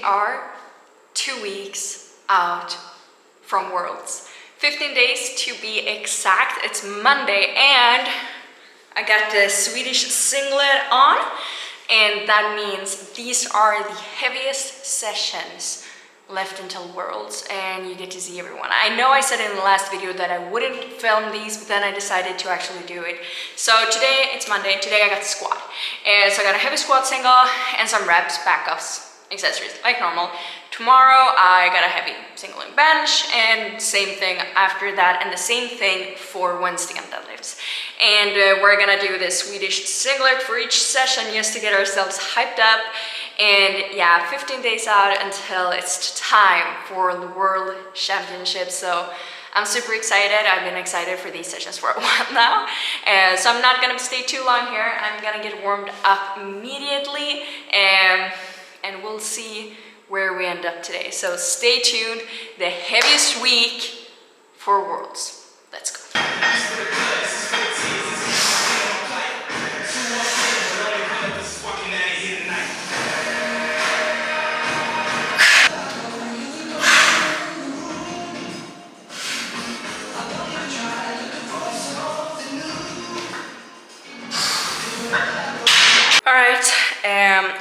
We are 2 weeks out from Worlds. 15 days to be exact. It's Monday and I got the Swedish singlet on, and that means these are the heaviest sessions left until Worlds, and you get to see everyone. I know I said in the last video that I wouldn't film these, but then I decided to actually do it. So today, it's Monday, today I got the squat. And so I got a heavy squat single and some reps, backups, accessories, like normal. Tomorrow I got a heavy single and bench, and same thing after that, and the same thing for Wednesday and deadlifts. And we're gonna do the Swedish singlet for each session just to get ourselves hyped up. And yeah, 15 days out until it's time for the World Championship. So I'm super excited. I've been excited for these sessions for a while now. So I'm not gonna stay too long here. I'm gonna get warmed up immediately, and we'll see where we end up today. So stay tuned. The heaviest week for Worlds. Let's go.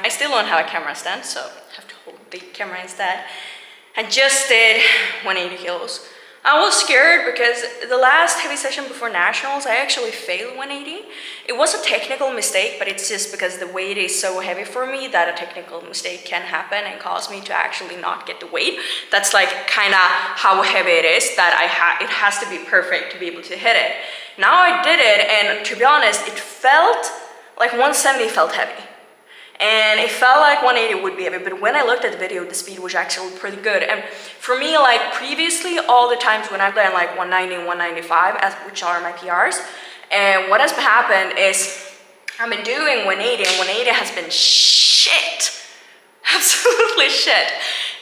I still don't have a camera stand, so I have to hold the camera instead. I just did 180 kilos. I was scared because the last heavy session before nationals, I actually failed 180. It was a technical mistake, but it's just because the weight is so heavy for me that a technical mistake can happen and cause me to actually not get the weight. That's like kind of how heavy it is, that it has to be perfect to be able to hit it. Now I did it, and to be honest, it felt like 170 felt heavy. And it felt like 180 would be heavy, but when I looked at the video, the speed was actually pretty good. And for me, like previously, all the times when I've done like 190 and 195, which are my PRs, and what has happened is I've been doing 180, and 180 has been shit. Absolutely shit.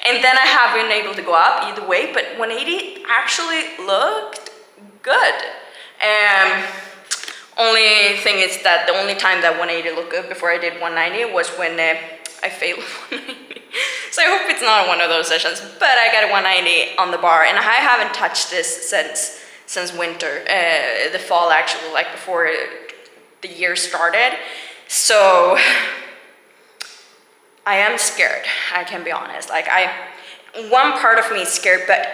And then I have been able to go up either way, but 180 actually looked good. Only thing is that the only time that 180 looked good before I did 190 was when I failed 190. So I hope it's not one of those sessions, but I got a 190 on the bar, and I haven't touched this since winter, the fall actually, like before the year started. So I am scared, I can be honest. Like one part of me is scared, but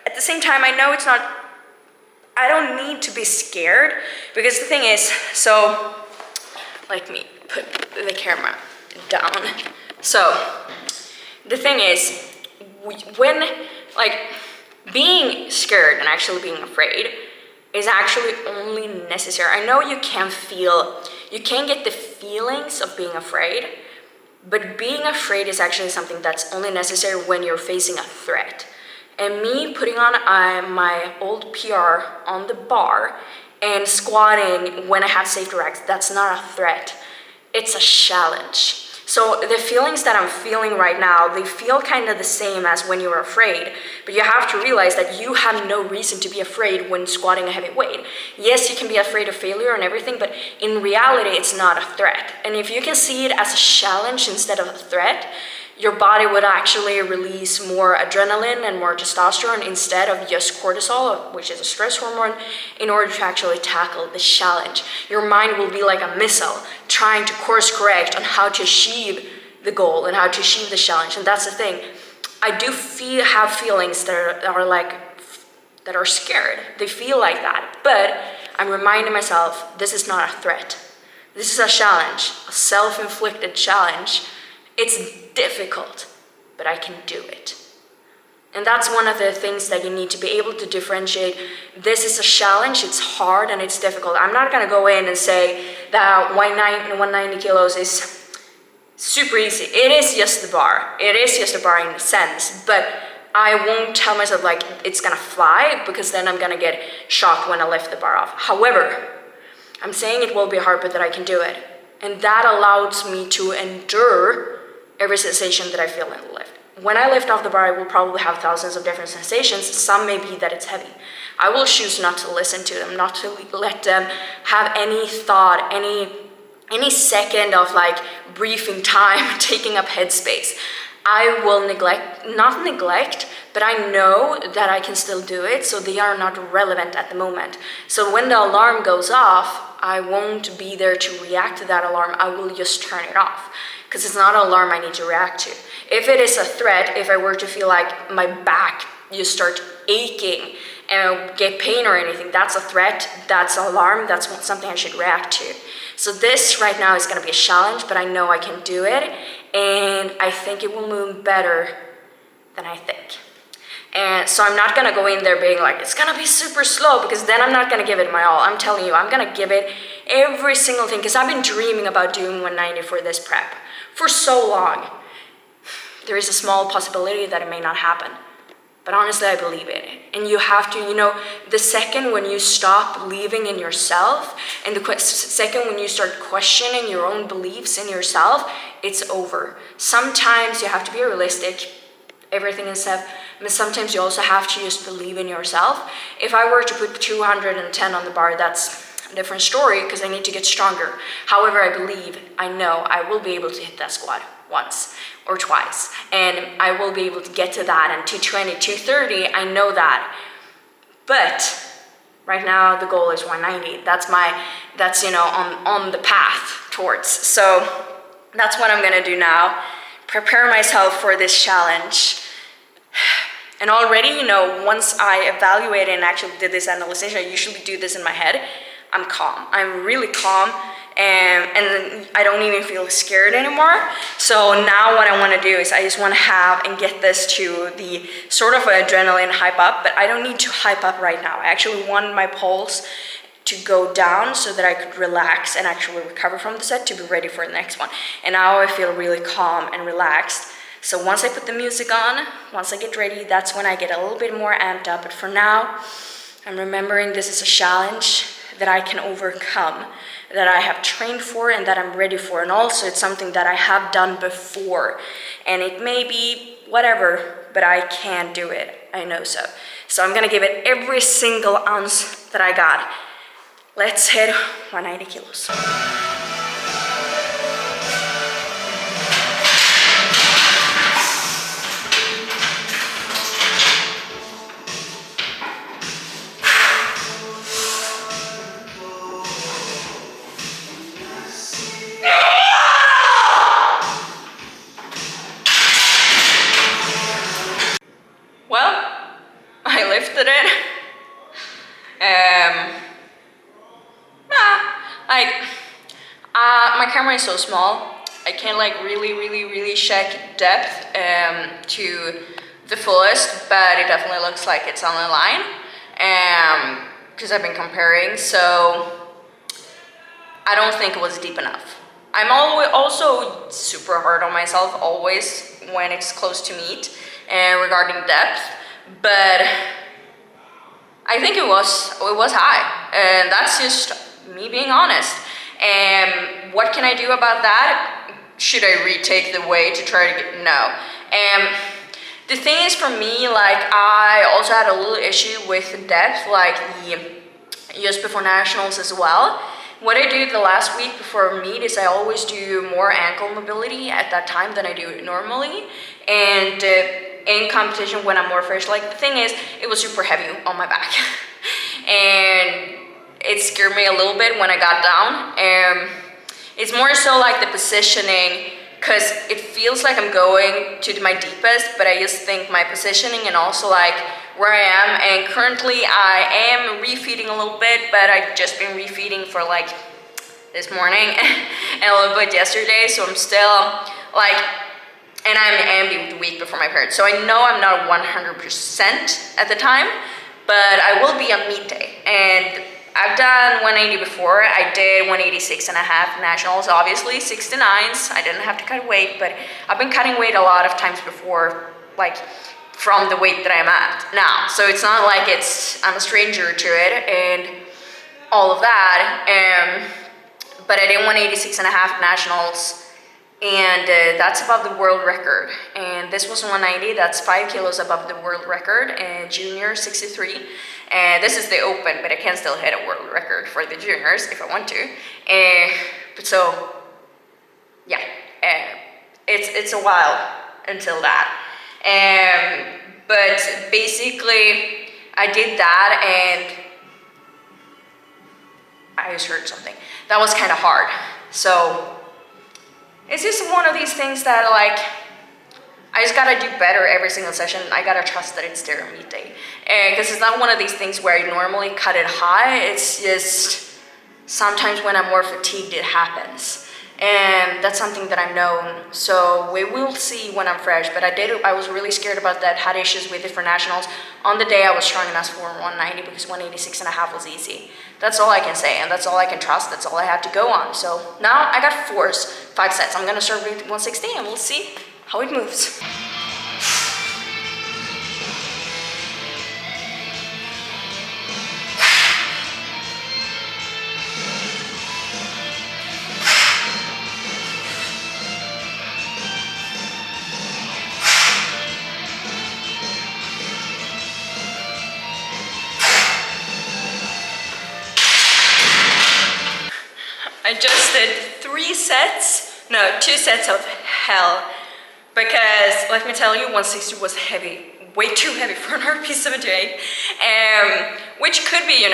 at the same time, I know it's not, I don't need to be scared, because the thing is, so let me put the camera down. So the thing is, when like being scared and actually being afraid is actually only necessary. I know you can get the feelings of being afraid, but being afraid is actually something that's only necessary when you're facing a threat. And me putting on my old PR on the bar and squatting when I have safety racks, that's not a threat. It's a challenge. So the feelings that I'm feeling right now, they feel kind of the same as when you're afraid. But you have to realize that you have no reason to be afraid when squatting a heavy weight. Yes, you can be afraid of failure and everything, but in reality, it's not a threat. And if you can see it as a challenge instead of a threat, your body would actually release more adrenaline and more testosterone instead of just cortisol, which is a stress hormone, in order to actually tackle the challenge. Your mind will be like a missile trying to course correct on how to achieve the goal and how to achieve the challenge. And that's the thing. I do have feelings that are scared. They feel like that, but I'm reminding myself, this is not a threat. This is a challenge, a self-inflicted challenge. It's difficult, but I can do it. And that's one of the things that you need to be able to differentiate. This is a challenge, it's hard and it's difficult. I'm not gonna go in and say that 190 kilos is super easy. It is just the bar. It is just a bar in a sense, but I won't tell myself like it's gonna fly, because then I'm gonna get shocked when I lift the bar off. However, I'm saying it will be hard, but that I can do it. And that allows me to endure every sensation that I feel in the lift. When I lift off the bar, I will probably have thousands of different sensations. Some may be that it's heavy. I will choose not to listen to them, not to let them have any thought, any second of like briefing time, taking up headspace. I will not neglect, but I know that I can still do it, so they are not relevant at the moment. So when the alarm goes off, I won't be there to react to that alarm. I will just turn it off, because it's not an alarm I need to react to. If it is a threat, if I were to feel like my back just start aching and get pain or anything, that's a threat, that's an alarm, that's something I should react to. So this right now is gonna be a challenge, but I know I can do it, and I think it will move better than I think. And so I'm not gonna go in there being like, it's gonna be super slow, because then I'm not gonna give it my all. I'm telling you, I'm gonna give it every single thing, because I've been dreaming about doing 190 for this prep for so long. There is a small possibility that it may not happen, but honestly, I believe it. And you have to, the second when you stop believing in yourself, and the second when you start questioning your own beliefs in yourself, it's over. Sometimes you have to be realistic, everything is said, but sometimes you also have to just believe in yourself. If I were to put 210 on the bar, that's a different story, because I need to get stronger. However, I know I will be able to hit that squat once or twice, and I will be able to get to that, and 220, 230, I know that. But right now the goal is 190. That's on the path towards. So that's what I'm gonna do now. Prepare myself for this challenge. And already, once I evaluated and actually did this analysis, I usually do this in my head, I'm calm. I'm really calm, and I don't even feel scared anymore. So now what I want to do is I just want to have and get this to the sort of adrenaline hype up, but I don't need to hype up right now. I actually want my pulse to go down so that I could relax and actually recover from the set to be ready for the next one. And now I feel really calm and relaxed. So once I put the music on, once I get ready, that's when I get a little bit more amped up. But for now, I'm remembering this is a challenge that I can overcome, that I have trained for and that I'm ready for. And also it's something that I have done before. And it may be whatever, but I can do it. I know so. So I'm gonna give it every single ounce that I got. Let's hit 190 kilos. Well, I lifted it. My camera is so small, I can't really check depth to the fullest, but it definitely looks like it's on the line, because I've been comparing, so I don't think it was deep enough. I'm also super hard on myself always when it's close to meet regarding depth, but I think it was high, and that's just me being honest. And what can I do about that? Should I retake the weight to try to get, no. The thing is, for me, like, I also had a little issue with depth, like just before nationals as well. What I do the last week before meet is I always do more ankle mobility at that time than I do normally. And in competition, when I'm more fresh, like, the thing is, it was super heavy on my back. And it scared me a little bit when I got down. It's more so like the positioning, because it feels like I'm going to my deepest, but I just think my positioning and also like where I am, and currently I am refeeding a little bit, but I've just been refeeding for like this morning and a little bit yesterday, so I'm still like, and I'm the week before my period, so I know I'm not 100% at the time, but I will be on meet day. And I've done 180 before. I did 186.5 nationals, obviously 69s. I didn't have to cut weight, but I've been cutting weight a lot of times before, like from the weight that I'm at now. So it's not like I'm a stranger to it and all of that. But I did 186.5 nationals, and that's above the world record. And this was 190, that's 5 kilos above the world record, and junior 63. And this is the open, but I can still hit a world record for the juniors if I want to. But so, yeah, it's a while until that. But basically I did that and I just heard something. That was kind of hard. So it's just one of these things that like, I just gotta do better every single session. I gotta trust that it's their meet day. Because it's not one of these things where I normally cut it high. It's just sometimes when I'm more fatigued, it happens. And that's something that I've known. So we will see when I'm fresh. But I was really scared about that, had issues with it for nationals. On the day I was strong enough for 190 because 186.5 was easy. That's all I can say, and that's all I can trust. That's all I have to go on. So now I got 5 sets. I'm gonna start with 160 and we'll see how it moves. I just did 2 sets of hell, because let me tell you, 160 was heavy, way too heavy for an RP78, which could be,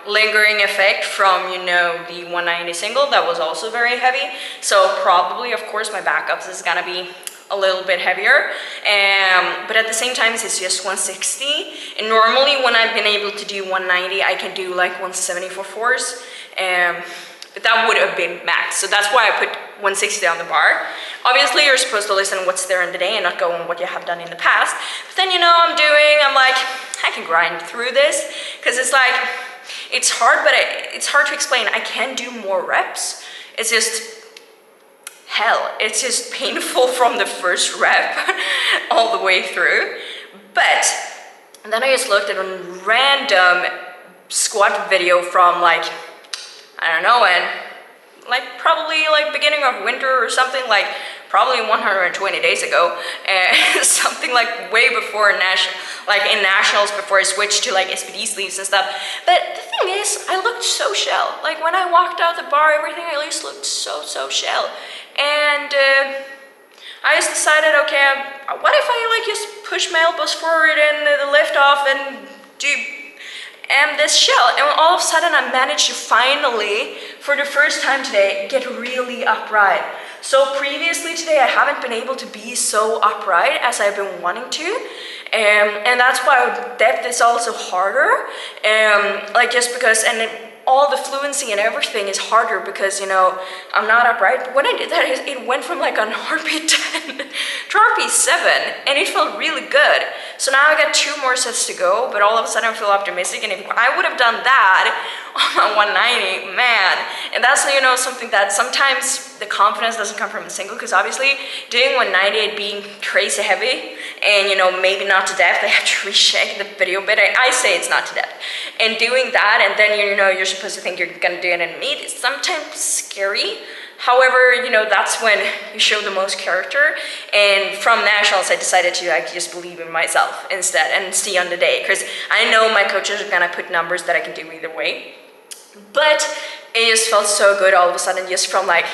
lingering effect from, the 190 single that was also very heavy. So probably, of course, my backups is gonna be a little bit heavier, but at the same time it's just 160, and normally when I've been able to do 190 I can do like 170 for fours, but that would have been max. So that's why I put 160 on the bar. Obviously you're supposed to listen what's there in the day and not go on what you have done in the past, but then I'm like, I can grind through this, because it's like, it's hard, but it's hard to explain. I can do more reps. It's just hell. It's just painful from the first rep all the way through. But then I just looked at a random squat video from like, I don't know, and like probably like beginning of winter or something, like probably 120 days ago, and something like way before in nationals, before I switched to like SPD sleeves and stuff. But the thing is, I looked so shell. Like when I walked out the bar, everything at least looked so shell. And I just decided, okay, what if I like just push my elbows forward and the lift off and do this shell, and all of a sudden I managed to finally, for the first time today, get really upright. So previously today I haven't been able to be so upright as I've been wanting to, and that's why depth is also harder, like just because, all the fluency and everything is harder because, I'm not upright. But when I did that, it went from like an RP10 to RP7, and it felt really good. So now I got 2 more sets to go, but all of a sudden I feel optimistic, and if I would have done that on 190, man, and that's, something that sometimes the confidence doesn't come from a single, because obviously doing 190 and being crazy heavy, and maybe not to depth, I have to reshake the video a bit. I say it's not to depth, and doing that, and then you're supposed to think you're gonna do it in meet, it's sometimes scary. However, that's when you show the most character, and from nationals I decided to just believe in myself instead and see on the day, because I know my coaches are gonna put numbers that I can do either way. But it just felt so good all of a sudden, just from like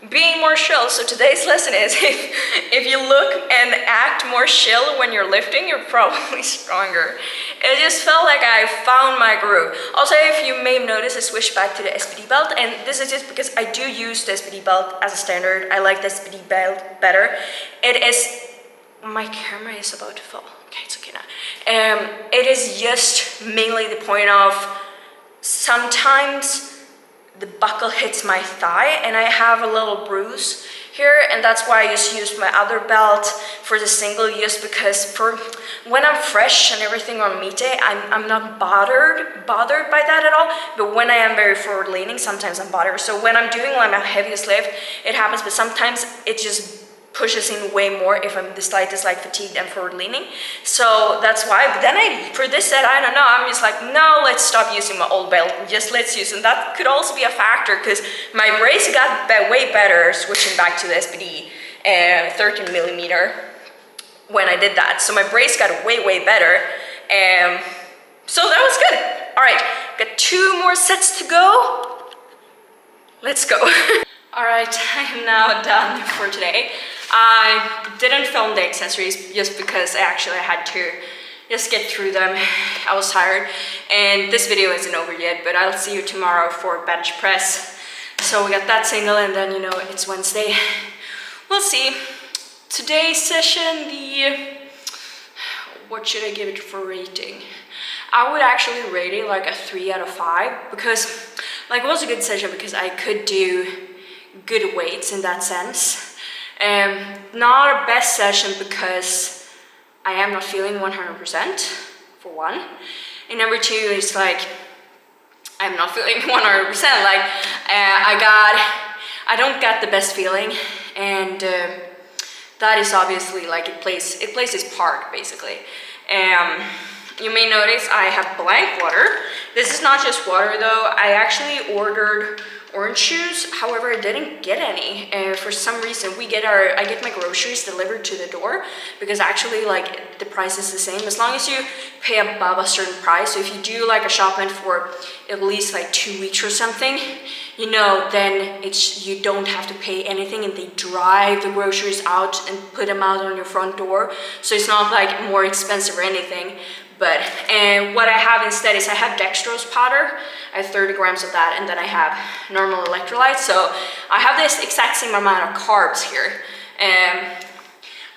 being more chill. So today's lesson is, if you look and act more chill when you're lifting, you're probably stronger. It just felt like I found my groove. Also, if you may have noticed, I switched back to the SPD belt, and this is just because I do use the SPD belt as a standard. I like the SPD belt better. It is, my camera is about to fall. Okay, it's okay now. It is just mainly the point of, sometimes the buckle hits my thigh and I have a little bruise here, and that's why I just used my other belt for the single, just because for when I'm fresh and everything on meet day, I'm not bothered by that at all. But when I am very forward leaning, sometimes I'm bothered. So when I'm doing like my heaviest lift, it happens, but sometimes it just pushes in way more if I'm the slightest like fatigued and forward leaning. So that's why. But then for this set, I don't know, I'm just like, no, let's stop using my old belt, just let's use, and that could also be a factor, because my brace got way better switching back to the SPD 13 millimeter when I did that. So my brace got way better, so that was good. All right, got 2 more sets to go. Let's go. All right, I am now done for today. I didn't film the accessories just because I had to just get through them. I was tired, and this video isn't over yet, but I'll see you tomorrow for bench press. So we got that single, and then you know it's Wednesday. We'll see. Today's session, what should I give it for rating? I would actually rate it like a 3 out of 5 because like it was a good session because I could do good weights in that sense. Not a best session because I am not feeling 100% for one. And number two is like I'm not feeling 100%. Like I don't get the best feeling, and that is obviously like it plays its part basically. You may notice I have blank water. This is not just water though. I actually ordered orange juice, however I didn't get any. For some reason I get my groceries delivered to the door because actually like the price is the same as long as you pay above a certain price. So if you do like a shipment for at least like 2 weeks or something, you know, then you don't have to pay anything, and they drive the groceries out and put them out on your front door. So it's not like more expensive or anything. But what I have instead is I have dextrose powder. I have 30 grams of that, and then I have normal electrolytes. So I have this exact same amount of carbs here.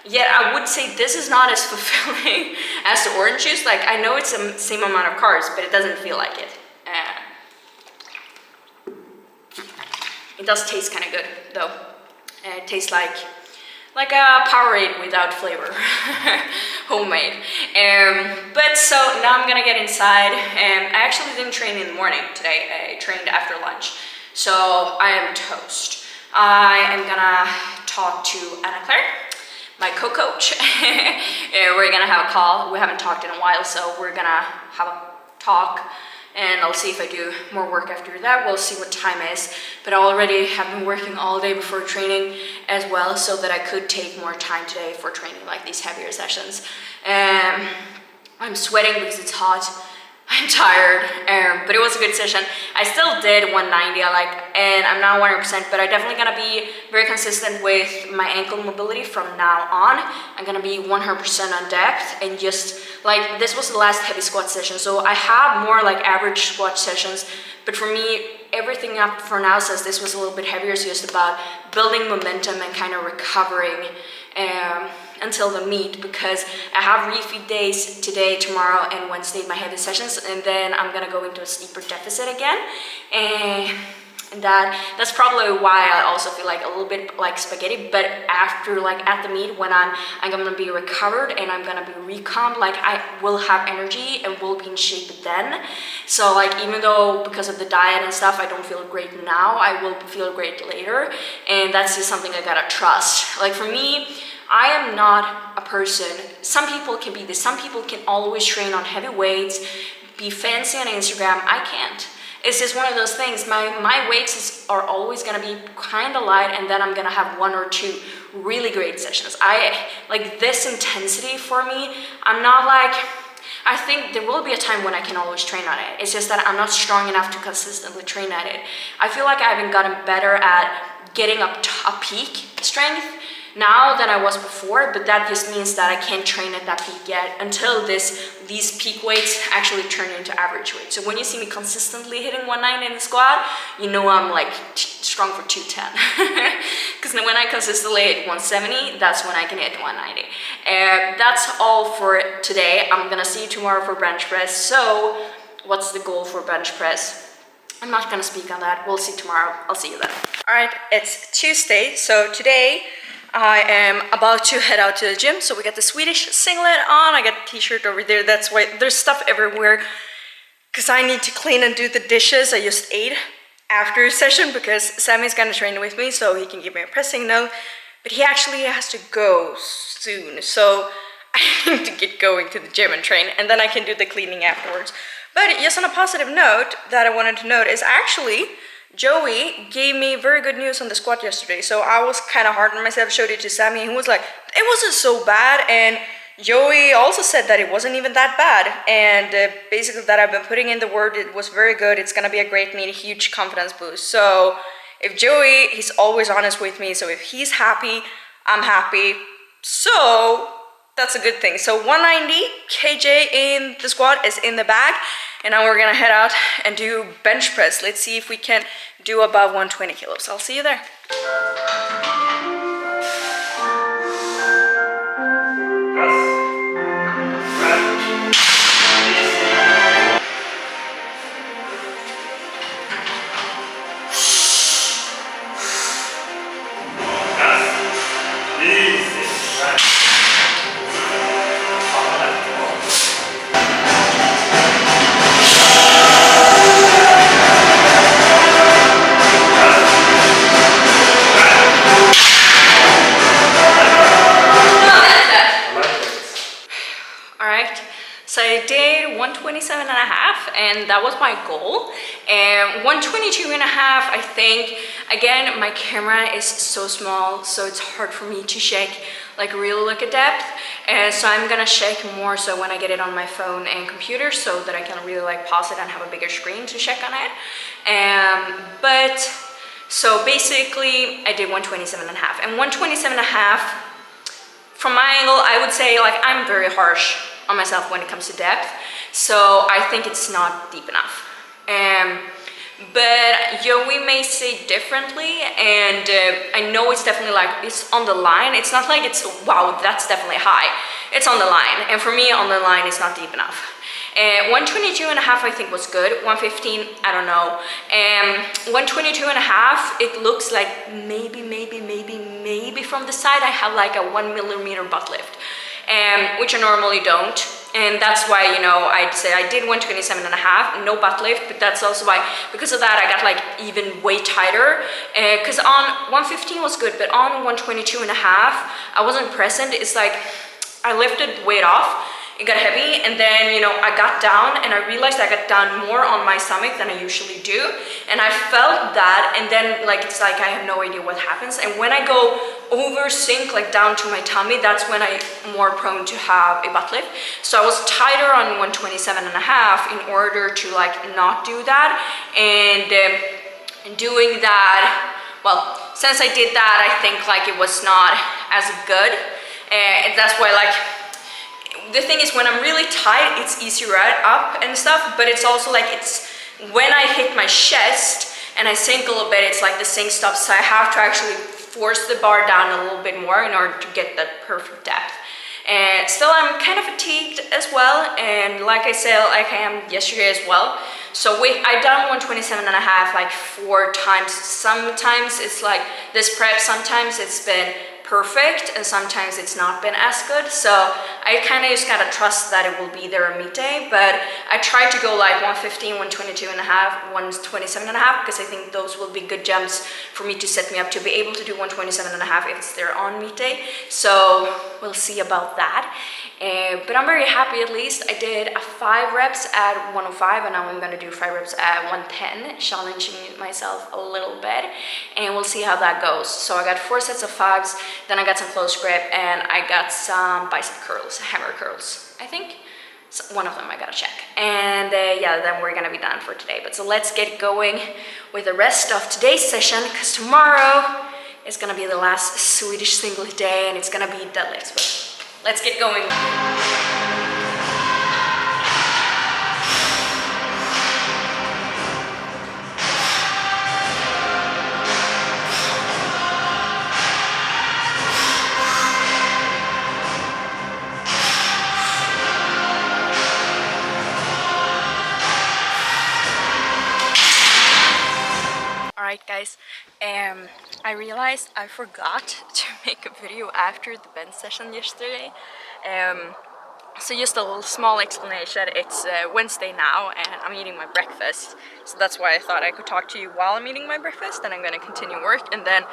Yet I would say this is not as fulfilling as the orange juice. Like I know it's the same amount of carbs, but it doesn't feel like it. It does taste kind of good though. It tastes like a Powerade without flavor, homemade. But so now I'm gonna get inside. I actually didn't train in the morning today. I trained after lunch, so I am toast. I am gonna talk to Anna Claire, my co-coach. We're gonna have a call. We haven't talked in a while, so we're gonna have a talk. And I'll see if I do more work after that. We'll see what time is. But I already have been working all day before training as well, so that I could take more time today for training like these heavier sessions. I'm sweating because it's hot. I'm tired, but it was a good session. I still did 190, and I'm not 100%, but I'm definitely gonna be very consistent with my ankle mobility from now on. I'm gonna be 100% on depth, and just like this was the last heavy squat session, so I have more like average squat sessions, but for me, everything up for now says this was a little bit heavier. It's just about building momentum and kind of recovering until the meet, because I have refeed days today, tomorrow, and Wednesday, my heavy sessions, and then I'm gonna go into a steeper deficit again. And that's probably why I also feel like a little bit like spaghetti. But after, like at the meet, when I'm gonna be recovered and I'm gonna be recombed, like I will have energy and will be in shape then. So like even though because of the diet and stuff I don't feel great now, I will feel great later, and that's just something I gotta trust. Like for me, I am not a person, some people can be this, some people can always train on heavy weights, be fancy on Instagram. I can't. It's just one of those things. My weights are always gonna be kind of light, and then I'm gonna have 1 or 2 really great sessions. I like this intensity for me. I'm not like, I think there will be a time when I can always train on it. It's just that I'm not strong enough to consistently train at it. I feel like I haven't gotten better at getting up a peak strength now than I was before, but that just means that I can't train at that peak yet until these peak weights actually turn into average weight. So when you see me consistently hitting 190 in the squat, you know I'm like strong for 210. Because when I consistently hit 170, that's when I can hit 190. That's all for today. I'm gonna see you tomorrow for bench press. So what's the goal for bench press? I'm not gonna speak on that. We'll see tomorrow. I'll see you then. All right, it's Tuesday, so today I am about to head out to the gym. So we got the Swedish singlet on. I got the t-shirt over there. That's why there's stuff everywhere, because I need to clean and do the dishes. I just ate after a session because Sammy's gonna train with me, so he can give me a pressing note. But he actually has to go soon, so I need to get going to the gym and train, and then I can do the cleaning afterwards. But just on a positive note that I wanted to note is actually Joey gave me very good news on the squat yesterday. So I was kind of hard on myself, showed it to Sammy, and he was like, it wasn't so bad. And Joey also said that it wasn't even that bad. And basically that I've been putting in the word, it was very good. It's going to be a great meet, a huge confidence boost. So if Joey, he's always honest with me. So if he's happy, I'm happy. So that's a good thing. So 190 kg in the squat is in the bag, and now we're gonna head out and do bench press. Let's see if we can do above 120 kilos. I'll see you there. So I did 127 and a half, and that was my goal. And 122 and a half, I think, again, my camera is so small, so it's hard for me to shake like really look at depth. And so I'm gonna shake more so when I get it on my phone and computer, so that I can really like pause it and have a bigger screen to check on it. But so basically I did 127 and a half, and 127 and a half, from my angle, I would say like I'm very harsh on myself when it comes to depth, so I think it's not deep enough. But Joey may say differently, and I know it's definitely like it's on the line. It's not like it's wow, that's definitely high. It's on the line, and for me, on the line is not deep enough. 122 and a half I think was good. 115, I don't know. 122 and a half, it looks like maybe from the side I have like a 1 millimeter butt lift, which I normally don't. And that's why, you know, I'd say I did 127 and a half, no butt lift, but that's also why, because of that, I got like even way tighter. Because on 115 was good, but on 122 and a half, I wasn't present. It's like I lifted weight off, it got heavy, and then, you know, I got down and I realized I got down more on my stomach than I usually do. And I felt that, and then like, it's like I have no idea what happens. And when I go over sink, like down to my tummy, that's when I'm more prone to have a butt lift. So I was tighter on 127 and a half in order to like not do that. And doing that, well, since I did that, I think like it was not as good. And that's why like, the thing is when I'm really tight, it's easier up and stuff, but it's also like it's when I hit my chest and I sink a little bit, it's like the sink stops, so I have to actually force the bar down a little bit more in order to get that perfect depth. And still I'm kind of fatigued as well, and like I said, like I am yesterday as well. So I done 127 and a half like 4 times. Sometimes it's like this prep, sometimes it's been perfect, and sometimes it's not been as good. So I kind of just gotta trust that it will be there on meet day. But I tried to go like 115, 122 and a half, 127 and a half, because I think those will be good jumps for me to set me up to be able to do 127 and a half if it's there on meet day. So we'll see about that. But I'm very happy. At least I did 5 reps at 105, and now I'm gonna do 5 reps at 110, challenging myself a little bit, and we'll see how that goes. So I got 4 sets of 5s, then I got some close grip, and I got some bicep curls, hammer curls, I think. So one of them I gotta check. And yeah, then we're gonna be done for today. But so let's get going with the rest of today's session, because tomorrow is gonna be the last Swedish singlet day, and it's gonna be deadlifts. But let's get going. Alright guys, I realized I forgot to make a video after the bench session yesterday. So just a little small explanation. It's Wednesday now and I'm eating my breakfast. So that's why I thought I could talk to you while I'm eating my breakfast. Then I'm gonna continue work, and then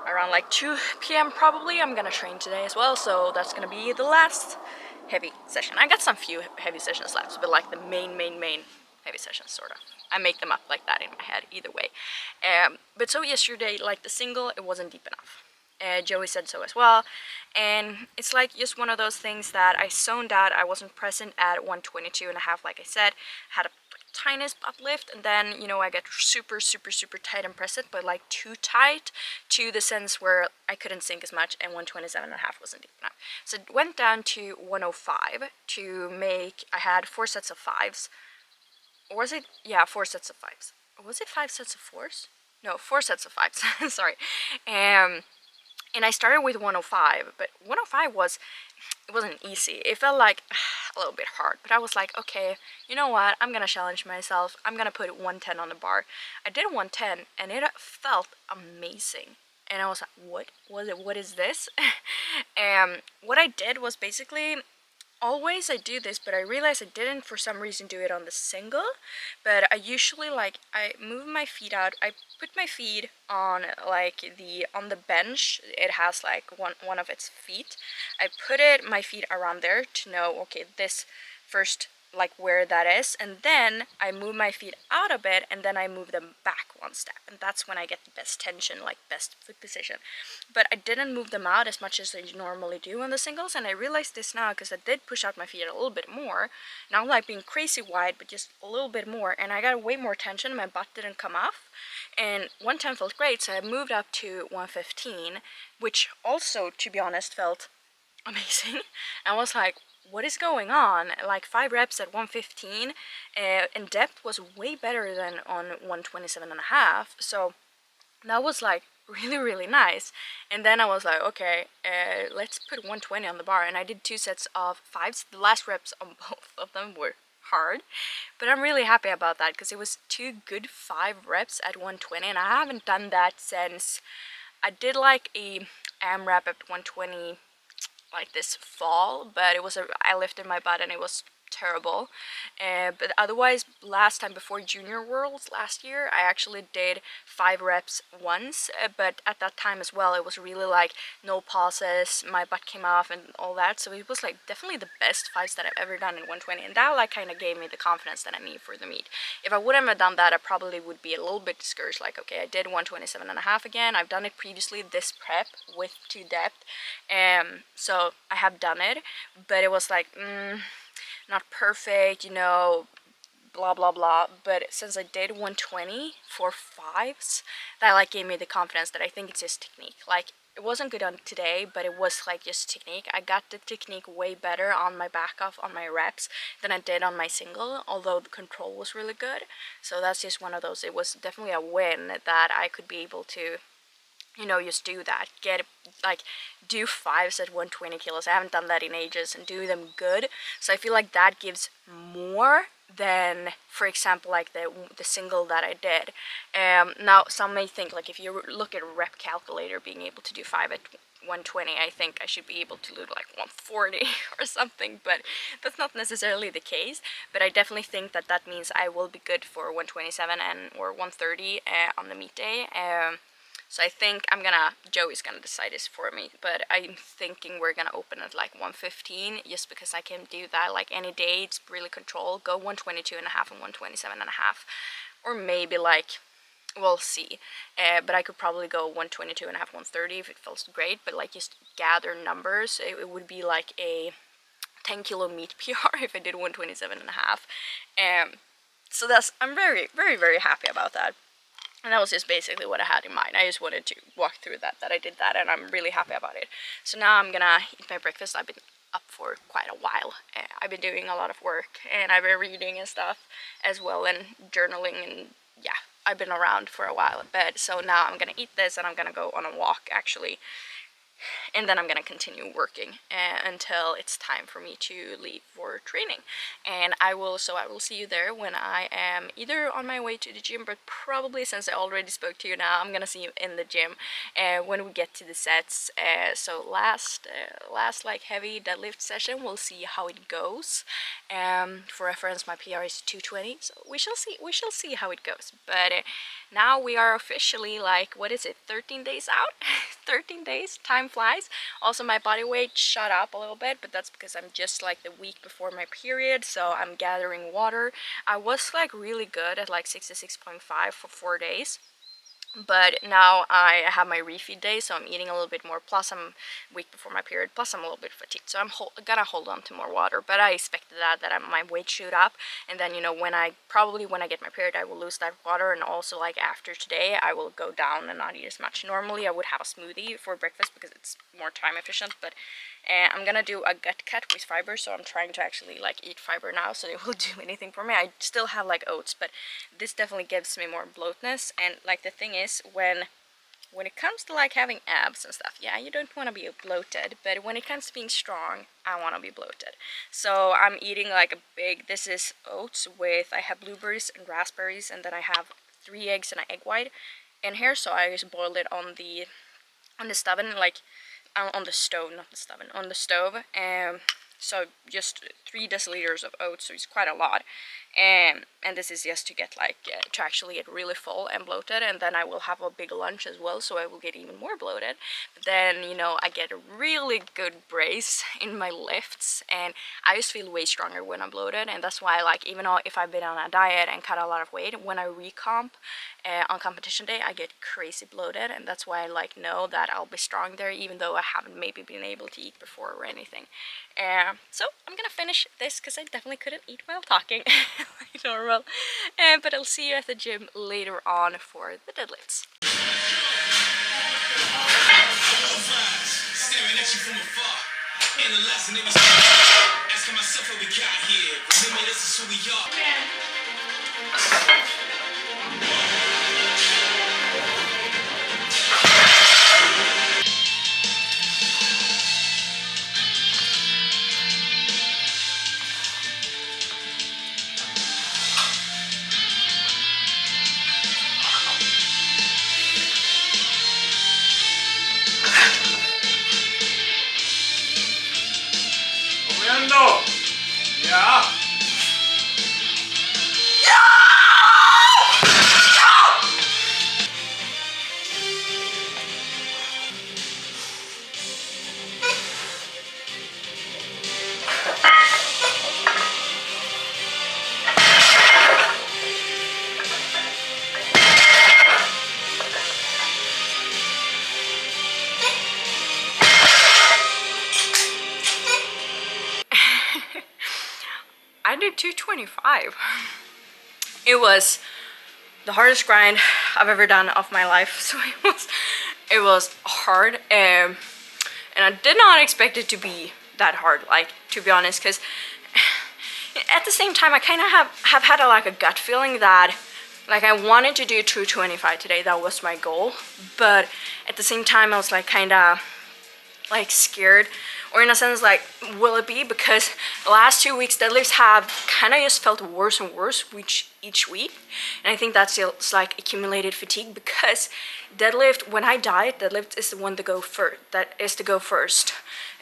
around like 2 p.m. probably I'm gonna train today as well. So that's gonna be the last heavy session. I got some few heavy sessions left, but like the main heavy sessions, sort of. I make them up like that in my head either way. But so yesterday, like the single, it wasn't deep enough. Joey said so as well, and it's like just one of those things that I zoned out. I wasn't present at 122 and a half, like I said. Had a tiniest butt lift, and then, you know, I get super tight and press it, but like too tight to the sense where I couldn't sink as much, and 127.5 wasn't deep enough. So it went down to 105 to make, I had 4 sets of 5s. Or was it? Yeah, 4 sets of 5s. Was it 5 sets of 4s? No, 4 sets of 5s. Sorry. And I started with 105, but 105 it wasn't easy. It felt like a little bit hard, but I was like, okay, you know what? I'm gonna challenge myself. I'm gonna put 110 on the bar. I did 110, and it felt amazing. And I was like, what was it? What is this? What I did was basically, always I do this, but I realized I didn't for some reason do it on the single. But I usually, like, I move my feet out. I put my feet on like on the bench. It has like one of its feet. I put my feet around there to know, okay, this first, like where that is, and then I move my feet out a bit, and then I move them back 1 step, and that's when I get the best tension, like best foot position. But I didn't move them out as much as I normally do on the singles, and I realized this now because I did push out my feet a little bit more, not like being crazy wide, but just a little bit more, and I got way more tension. My butt didn't come off, and 110 felt great, so I moved up to 115, which also, to be honest, felt amazing. I was like, what is going on? Like 5 reps at 115, and depth was way better than on 127.5, so that was like really nice. And then I was like, okay, let's put 120 on the bar, and I did 2 sets of 5s. The last reps on both of them were hard, but I'm really happy about that because it was 2 good 5 reps at 120, and I haven't done that since I did like a AMRAP at 120 like this fall, but I lifted my butt and it was terrible. But otherwise, last time before Junior Worlds last year, I actually did 5 reps once, but at that time as well, it was really like no pauses, my butt came off and all that, so it was like definitely the best 5s that I've ever done in 120, and that like kind of gave me the confidence that I need for the meet. If I wouldn't have done that, I probably would be a little bit discouraged, like, okay, I did 127.5 again, I've done it previously, this prep with 2 depth, so I have done it, but it was like, not perfect, you know, blah blah blah. But since I did 120 for 5s, that like gave me the confidence that I think it's just technique. Like, it wasn't good on today, but it was like just technique. I got the technique way better on my back off on my reps than I did on my single, although the control was really good. So that's just one of those, it was definitely a win that I could be able to, you know, just do that, do 5s at 120 kilos. I haven't done that in ages, and do them good. So I feel like that gives more than, for example, like the single that I did. Now some may think, like, if you look at a rep calculator, being able to do 5 at 120, I think I should be able to do like 140 or something, but that's not necessarily the case. But I definitely think that that means I will be good for 127 or 130 on the meet day. So I think Joey's gonna decide this for me, but I'm thinking we're gonna open at like 115, just because I can do that like any day. It's really controlled. Go 122.5 and 127.5, or maybe like, we'll see. But I could probably go 122.5, 130 if it feels great. But like, just gather numbers. It would be like a 10 kilo meet PR if I did 127.5. So I'm very happy about that. And that was just basically what I had in mind. I just wanted to walk through that I did that, and I'm really happy about it. So now I'm gonna eat my breakfast. I've been up for quite a while. I've been doing a lot of work, and I've been reading and stuff as well, and journaling, and yeah, I've been around for a while in bed. So now I'm gonna eat this, and I'm gonna go on a walk actually. And then I'm gonna continue working until it's time for me to leave for training. And I will see you there when I am either on my way to the gym, but probably, since I already spoke to you now, I'm gonna see you in the gym when we get to the sets. So last like heavy deadlift session, we'll see how it goes. For reference, my PR is 220, so we shall see how it goes. But now we are officially, like, what is it, 13 days out? 13 days, time flies. Also, my body weight shot up a little bit, but that's because I'm just like the week before my period, so I'm gathering water. I was like really good at like 66.5 for 4 days, But now I have my refeed day, so I'm eating a little bit more. Plus, I'm week before my period. Plus, I'm a little bit fatigued, so I'm gonna hold on to more water. But I expected that my weight shoot up, and then, you know, when I get my period, I will lose that water, and also like after today, I will go down and not eat as much. Normally, I would have a smoothie for breakfast because it's more time efficient, but I'm gonna do a gut cut with fiber, so I'm trying to actually like eat fiber now, so it will do anything for me. I still have like oats, but this definitely gives me more bloatness. And like the thing is, when it comes to like having abs and stuff, yeah, you don't want to be bloated, but when it comes to being strong, I want to be bloated. So I'm eating like a big, this is oats with, I have blueberries and raspberries, and then I have 3 eggs and an egg white in here. So I just boiled it on the stove, like on the stove, not the stove, on the stove. So just 3 deciliters of oats, so it's quite a lot. And this is just to get like to actually get really full and bloated, and then I will have a big lunch as well, so I will get even more bloated. But then, you know, I get a really good brace in my lifts, and I just feel way stronger when I'm bloated. And that's why, like, even though if I've been on a diet and cut a lot of weight, when I recomp on competition day, I get crazy bloated, and that's why I like know that I'll be strong there, even though I haven't maybe been able to eat before or anything. So I'm gonna finish this because I definitely couldn't eat while talking like normal. But I'll see you at the gym later on for the deadlifts. Staring at you from afar, analyzing every step, asking myself how we got here. Remember, this is who we are. Yeah. I did 225. It was the hardest grind I've ever done of my life, so it was hard, and I did not expect it to be that hard, like, to be honest, because at the same time I kind of have had like a gut feeling that like I wanted to do 225 today. That was my goal, but at the same time I was like kind of like scared, or in a sense like, will it be, because the last 2 weeks deadlifts have kind of just felt worse and worse each week, and I think that's just like accumulated fatigue, because deadlift, when I diet, deadlift is the one to go first,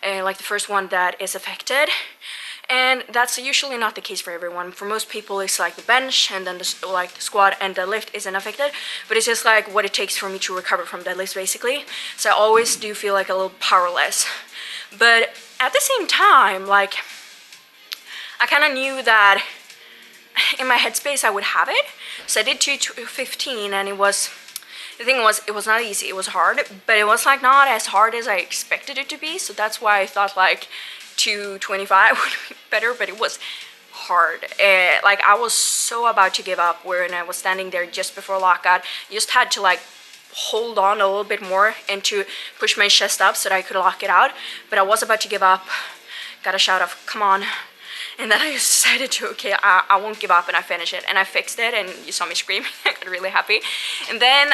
like the first one that is affected. And that's usually not the case for everyone. For most people, it's like the bench, and then the like squat and deadlift isn't affected. But it's just like what it takes for me to recover from deadlifts, basically. So I always do feel like a little powerless. But at the same time, like, I kind of knew that in my headspace I would have it. So I did 215, and the thing was, it was not easy. It was hard, but it was like not as hard as I expected it to be. So that's why I thought like 225 would be better, but it was hard. Like, I was so about to give up when I was standing there just before lockout. I just had to like hold on a little bit more and to push my chest up so that I could lock it out, but I was about to give up. Got a shout of come on, and then I decided to, okay, I won't give up, and I finished it, and I fixed it, and you saw me screaming. I got really happy. And then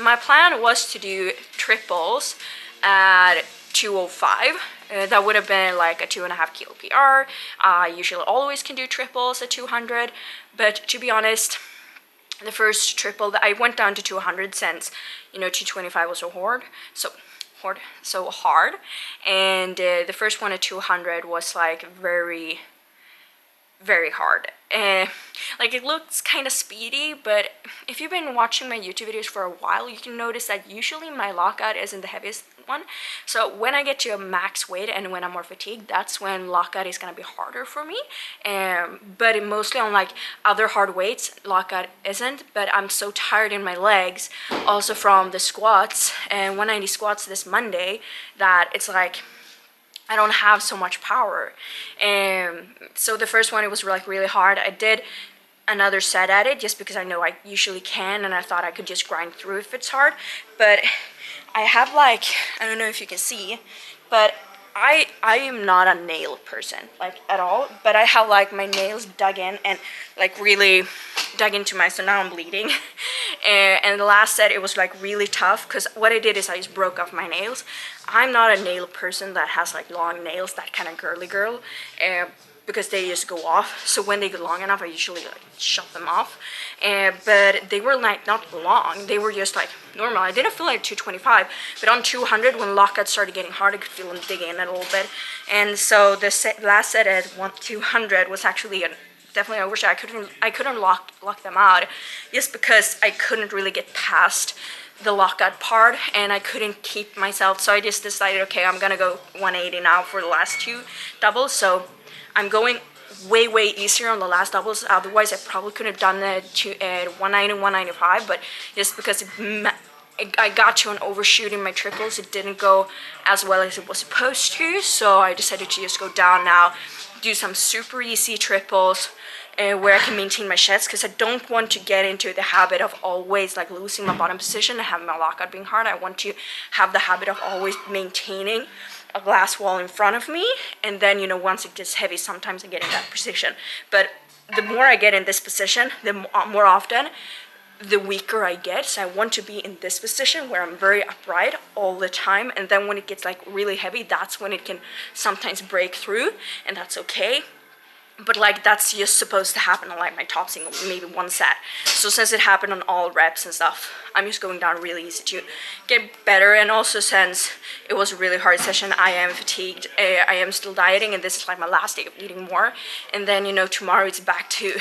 my plan was to do triples at 205. That would have been like a 2.5 kilo PR. I usually always can do triples at 200, but to be honest, the first triple that I went down to 200 since, you know, 225 was so hard, and the first one at 200 was like very, very hard. Like, it looks kind of speedy, but if you've been watching my YouTube videos for a while, you can notice that usually my lockout isn't the heaviest one. So when I get to a max weight and when I'm more fatigued, that's when lockout is gonna be harder for me. But mostly on like other hard weights, lockout isn't. But I'm so tired in my legs, also from the squats and 190 squats this Monday, that it's like I don't have so much power. So the first one, it was like really hard. I did another set at it just because I know I usually can, and I thought I could just grind through if it's hard. But I have like, I don't know if you can see, but I am not a nail person, like at all, but I have like my nails dug in and like really dug into so now I'm bleeding. And the last set, it was like really tough because what I did is I just broke off my nails. I'm not a nail person that has like long nails, that kind of girly girl, because they just go off. So when they get long enough, I usually like shut them off. But they were like not long, they were just like normal. I didn't feel like 225, but on 200, when lockout started getting hard, I could feel them dig in a little bit. And so the last set at 200 was actually definitely, I wish I couldn't lock them out, just because I couldn't really get past the lockout part and I couldn't keep myself. So I just decided, okay, I'm gonna go 180 now for the last two doubles. So I'm going way easier on the last doubles. Otherwise I probably could have done it to 190, 195, but just because I got to an overshoot in my triples, it didn't go as well as it was supposed to. So I decided to just go down now, do some super easy triples where I can maintain my sheds, because I don't want to get into the habit of always like losing my bottom position and having my lockout being hard. I want to have the habit of always maintaining a glass wall in front of me, and then, you know, once it gets heavy, sometimes I get in that position. But the more I get in this position, the more often, the weaker I get. So I want to be in this position where I'm very upright all the time, and then when it gets like really heavy, that's when it can sometimes break through, and that's okay. But like that's just supposed to happen on like my top single, maybe one set. So since it happened on all reps and stuff, I'm just going down really easy to get better. And also since it was a really hard session, I am fatigued. I am still dieting, and this is like my last day of eating more. And then, you know, tomorrow it's back to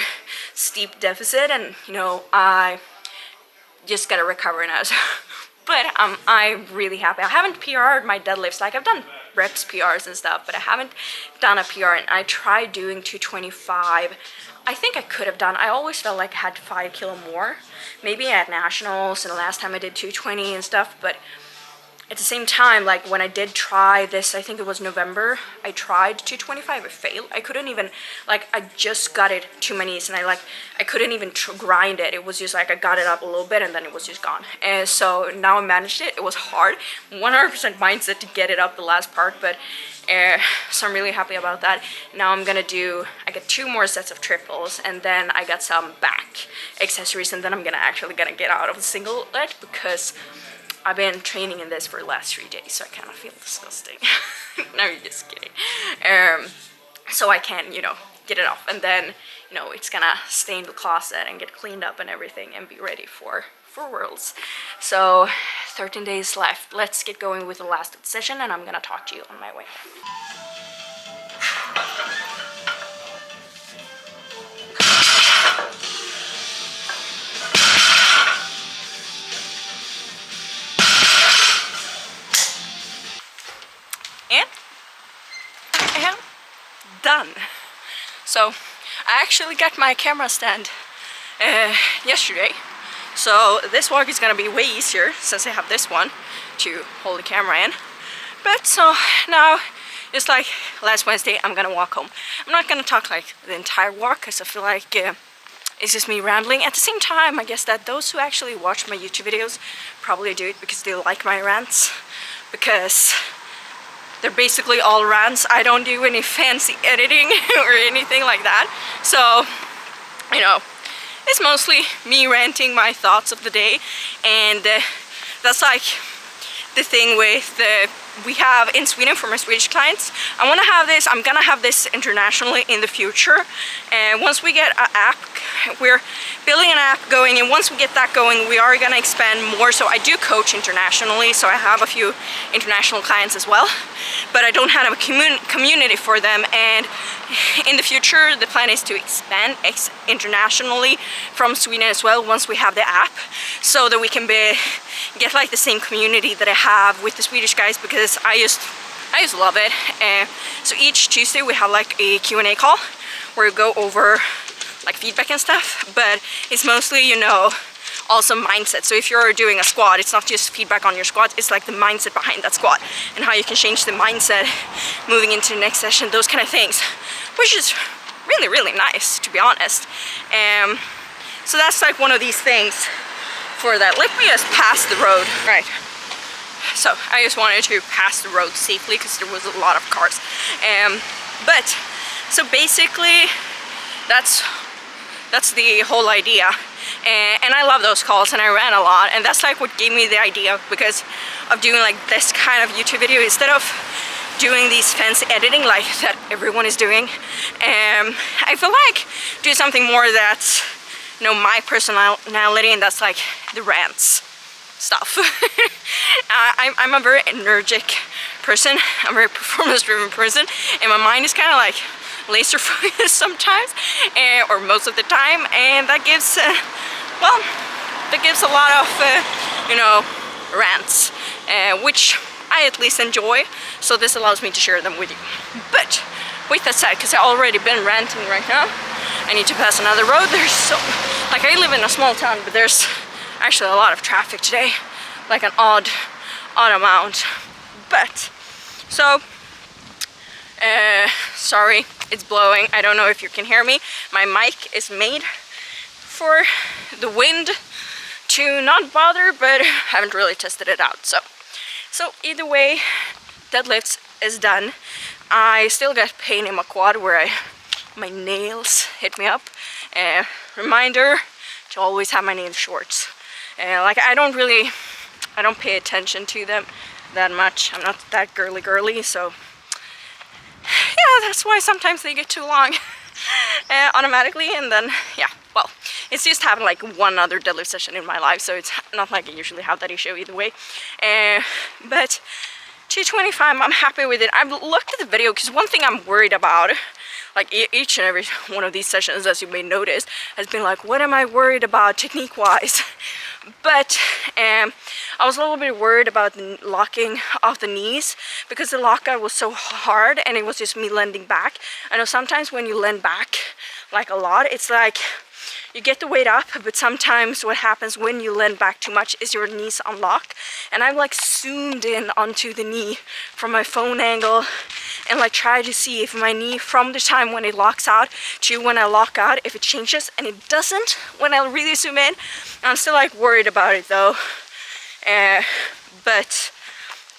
steep deficit, and you know, I just gotta recover now. But I'm really happy. I haven't PR'd my deadlifts. Like I've done reps PRs and stuff, but I haven't done a PR. And I tried doing 225. I think I could have done. I always felt like I had 5 kilo more, maybe at nationals and the last time I did 220 and stuff. But at the same time, like when I did try this, I think it was November, I tried 225, it failed. I couldn't even, like I just got it to my knees, and I couldn't even grind it. It was just like I got it up a little bit and then it was just gone. And so now I managed it. It was hard, 100% mindset to get it up the last part, but so I'm really happy about that. Now I'm gonna I got 2 more sets of triples, and then I got some back accessories, and then I'm actually gonna get out of the single leg, because I've been training in this for the last 3 days, so I kind of feel disgusting. No, you're just kidding. So I can, you know, get it off, and then, you know, it's gonna stay in the closet and get cleaned up and everything and be ready for Worlds. So 13 days left. Let's get going with the last session, and I'm gonna talk to you on my way home. Done. So I actually got my camera stand yesterday, so this walk is gonna be way easier since I have this one to hold the camera in. But so now it's like last Wednesday, I'm gonna walk home. I'm not gonna talk like the entire walk, because I feel like it's just me rambling. At the same time, I guess that those who actually watch my YouTube videos probably do it because they like my rants, because they're basically all rants. I don't do any fancy editing or anything like that. So, you know, it's mostly me ranting my thoughts of the day. And that's like the thing with we have in Sweden for my Swedish clients. I'm gonna have this internationally in the future. And once we get an app, we're building an app going, and once we get that going, we are gonna expand more. So I do coach internationally, so I have a few international clients as well, but I don't have a community for them. And in the future, the plan is to expand internationally from Sweden as well once we have the app, so that we can get like the same community that I have with the Swedish guys, because I just love it. So each Tuesday we have like a Q&A call where we go over like feedback and stuff, but it's mostly, you know, also mindset. So if you're doing a squat, it's not just feedback on your squat, it's like the mindset behind that squat and how you can change the mindset moving into the next session, those kind of things, which is really, really nice, to be honest. So that's like one of these things for that. Let me just pass the road. Right. So I just wanted to pass the road safely because there was a lot of cars. But so basically that's the whole idea. And I love those calls, and I ran a lot, and that's like what gave me the idea because of doing like this kind of YouTube video instead of doing these fancy editing like that everyone is doing. I feel like do something more that's, you know, my personality, and that's like the rants stuff. I'm a very energetic person, I'm a very performance driven person, and my mind is kind of like laser focused sometimes, or most of the time, and that gives a lot of you know, rants, which I at least enjoy, so this allows me to share them with you. But with that said, because I've already been ranting right now, I need to pass another road. There's so, like, I live in a small town, but there's actually a lot of traffic today, like an odd amount. But so sorry, it's blowing. I don't know if you can hear me. My mic is made for the wind to not bother, but I haven't really tested it out. So either way, deadlifts is done. I still get pain in my quad where my nails hit me up. Reminder to always have my nails short. Like I don't pay attention to them that much. I'm not that girly, so yeah, that's why sometimes they get too long automatically. And then yeah, well, it's just having like one other deadlift session in my life, so it's not like I usually have that issue either way. But 225, I'm happy with it. I've looked at the video because one thing I'm worried about, like each and every one of these sessions, as you may notice, has been like, what am I worried about technique wise? But I was a little bit worried about the locking of the knees because the lockout was so hard and it was just me leaning back. I know sometimes when you lean back like a lot, it's like you get the weight up, but sometimes what happens when you lean back too much is your knees unlock. And I'm like zoomed in onto the knee from my phone angle and like try to see if my knee from the time when it locks out to when I lock out, if it changes, and it doesn't when I really zoom in. I'm still like worried about it though, but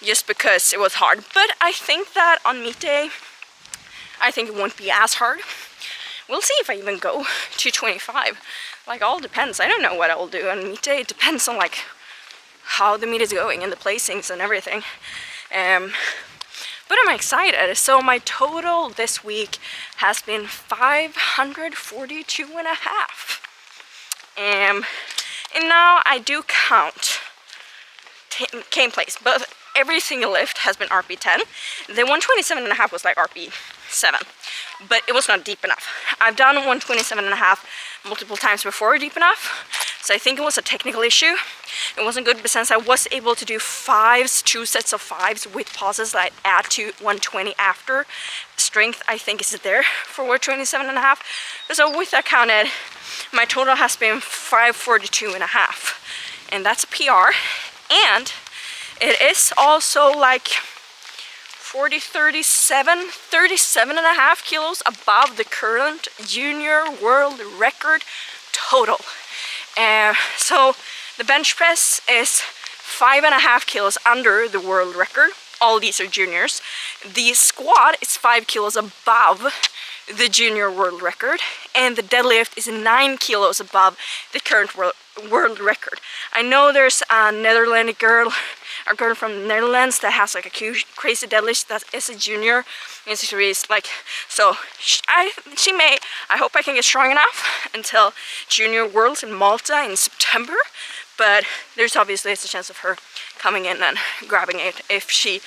just because it was hard. But I think that on meet day, I think it won't be as hard. We'll see if I even go 225. Like, all depends. I don't know what I'll do on meet day. It depends on like how the meet is going and the placings and everything. But I'm excited. So my total this week has been 542 and a half. And now I do count cane place, but every single lift has been RP10. The 127 and a half was like RP7, but it was not deep enough. I've done 127 and a half multiple times before deep enough, so I think it was a technical issue. It wasn't good, but since I was able to do fives, 2 sets of fives with pauses that I add to 120 after, strength I think is there for 127 and a half. So with that counted, my total has been 542 and a half, and that's a PR. And it is also like 37 and a half kilos above the current junior world record total. So the bench press is 5.5 kilos under the world record. All these are juniors. The squat is 5 kilos above the junior world record, and the deadlift is 9 kilos above the current world record. I know there's a Netherlands girl, a girl from the Netherlands that has like a crazy deadlift that is a junior, and she's like, so I hope I can get strong enough until junior worlds in Malta in September. But there's obviously a chance of her coming in and grabbing it if she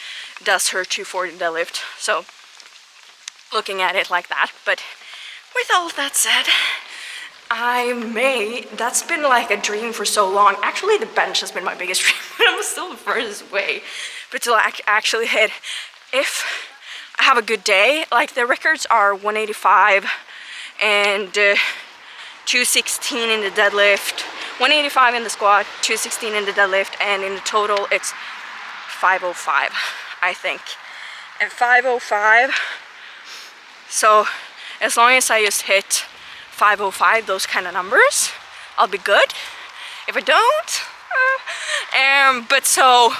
does her 240 deadlift. So looking at it like that. But with all of that said, that's been like a dream for so long. Actually, the bench has been my biggest dream, but I'm still the furthest way. But to like actually hit, if I have a good day, like the records are 185 and 216 in the deadlift, 185 in the squat, 216 in the deadlift, and in the total it's 505, I think. And 505, so as long as I just hit 505, those kind of numbers, I'll be good. If I don't, but so,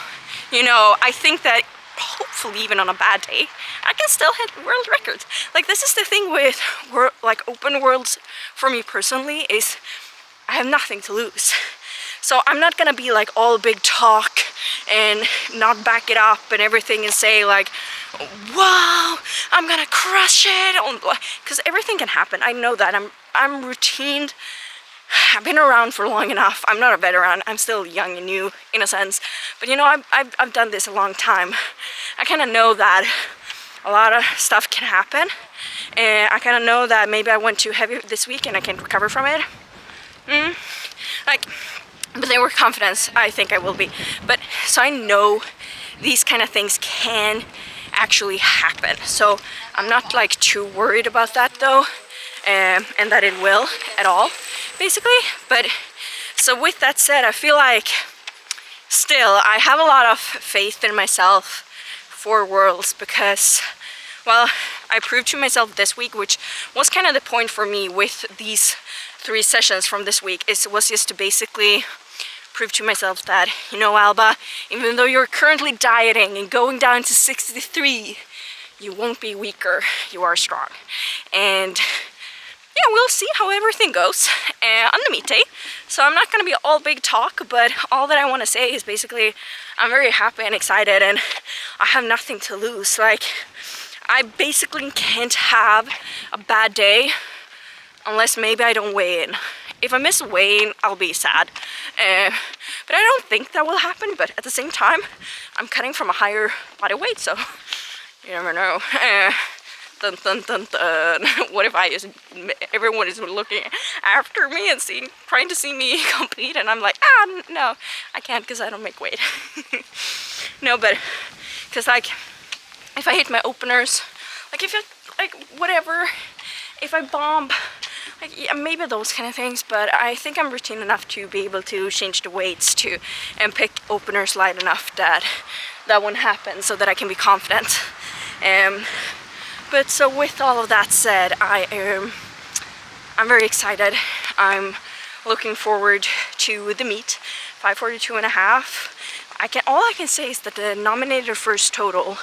you know, I think that hopefully even on a bad day, I can still hit world records. Like, this is the thing with like open worlds for me personally, is I have nothing to lose. So I'm not gonna be like all big talk and not back it up and everything and say like, wow, I'm gonna crush it, because everything can happen. I know that. I'm routined. I've been around for long enough. I'm not a veteran. I'm still young and new in a sense. But you know, I've done this a long time. I kind of know that a lot of stuff can happen. And I kind of know that maybe I went too heavy this week and I can recover from it. But then with confidence, I think I will be. But so I know these kind of things can actually happen. So I'm not like too worried about that though. And that it will at all, basically. But so with that said, I feel like still I have a lot of faith in myself for Worlds, because, well, I proved to myself this week, which was kind of the point for me with these 3 sessions from this week, was just to basically prove to myself that, you know, Alba, even though you're currently dieting and going down to 63, you won't be weaker, you are strong. And yeah, we'll see how everything goes on the meet day. So I'm not going to be all big talk, but all that I want to say is basically I'm very happy and excited, and I have nothing to lose. Like, I basically can't have a bad day unless maybe I don't weigh in. If I miss weighing, I'll be sad. But I don't think that will happen. But at the same time, I'm cutting from a higher body weight, so you never know. Dun, dun, dun, dun. What if everyone is looking after me and trying to see me compete, and I'm like, no, I can't because I don't make weight. No, but because like if I hit my openers, like whatever, if I bomb, like, yeah, maybe those kind of things. But I think I'm routine enough to be able to change the weights and pick openers light enough that won't happen, so that I can be confident. But so with all of that said, I'm very excited. I'm looking forward to the meet, 542.5. All I can say is that the nominated first total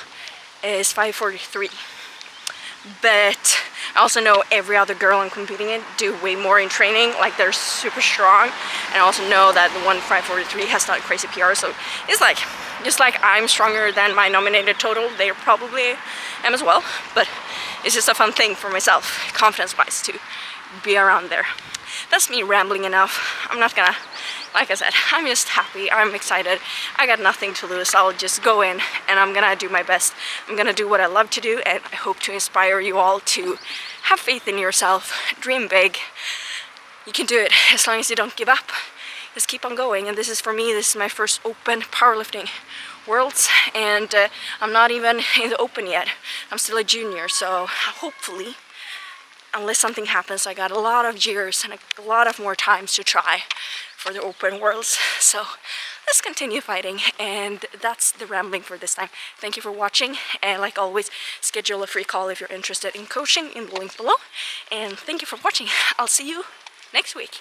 is 543. But I also know every other girl I'm competing in do way more in training, like they're super strong. And I also know that the one 543 has not a crazy PR, so it's like, just like I'm stronger than my nominated total, they probably am as well. But it's just a fun thing for myself, confidence-wise, to be around there. That's me rambling enough. I'm not gonna, like I said, I'm just happy, I'm excited. I got nothing to lose. I'll just go in and I'm gonna do my best. I'm gonna do what I love to do, and I hope to inspire you all to have faith in yourself, dream big. You can do it as long as you don't give up. Just keep on going. And this is for me, this is my first open powerlifting Worlds, and I'm not even in the open yet. I'm still a junior, so hopefully, unless something happens, I got a lot of years and a lot of more times to try for the open Worlds. So let's continue fighting, and that's the rambling for this time. Thank you for watching, and like always, schedule a free call if you're interested in coaching in the link below. And thank you for watching. I'll see you next week.